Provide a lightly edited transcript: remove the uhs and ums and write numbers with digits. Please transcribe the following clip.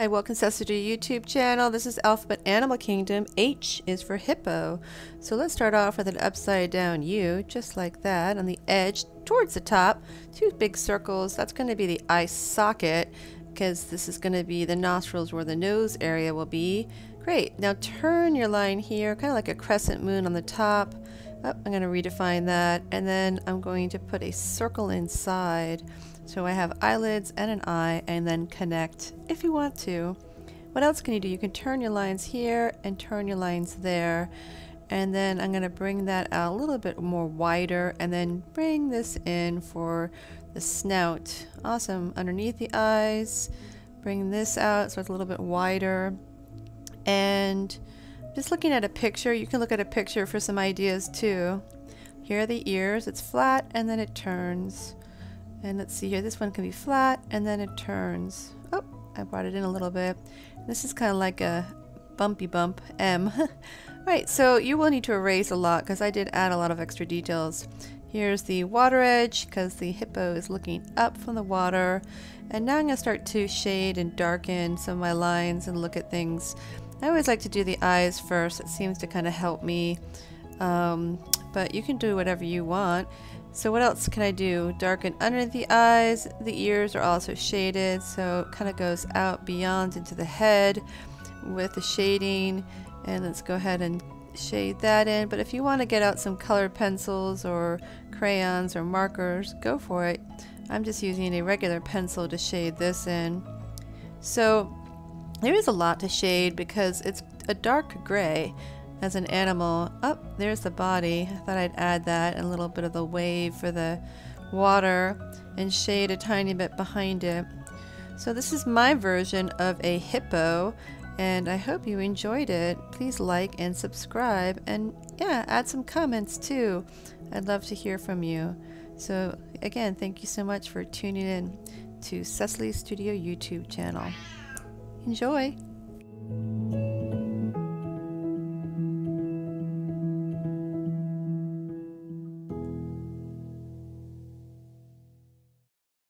Hi, welcome to the YouTube channel. This is Alphabet Animal Kingdom. H is for hippo. So let's start off with an upside down U, just like that, on the edge towards the top. Two big circles. That's going to be the eye socket, because this is going to be the nostrils where the nose area will be. Great. Now turn your line here, kind of like a crescent moon on the top. Oh, I'm going to redefine that, and then I'm going to put a circle inside. So I have eyelids and an eye, and then connect if you want to. What else can you do? You can turn your lines here and turn your lines there. And then I'm going to bring that out a little bit more wider, and then bring this in for the snout. Awesome. Underneath the eyes, bring this out so it's a little bit wider. And just looking at a picture, you can look at a picture for some ideas too. Here are the ears. It's flat and then it turns. And let's see here, this one can be flat and then it turns. Oh, I brought it in a little bit. This is kind of like a bumpy bump M. Right, so you will need to erase a lot because I did add a lot of extra details. Here's the water edge because the hippo is looking up from the water. And now I'm going to start to shade and darken some of my lines and look at things. I always like to do the eyes first. It seems to kind of help me. But you can do whatever you want. So what else can I do? Darken under the eyes. The ears are also shaded, so it kind of goes out beyond into the head with the shading. And let's go ahead and shade that in. But if you want to get out some colored pencils or crayons or markers, go for it. I'm just using a regular pencil to shade this in. So there is a lot to shade because it's a dark gray. As an animal. Oh, there's the body. I thought I'd add that and a little bit of the wave for the water and shade a tiny bit behind it. So this is my version of a hippo, and I hope you enjoyed it. Please like and subscribe, and yeah, add some comments too. I'd love to hear from you. So again, thank you so much for tuning in to Cecily's Studio YouTube channel. Enjoy!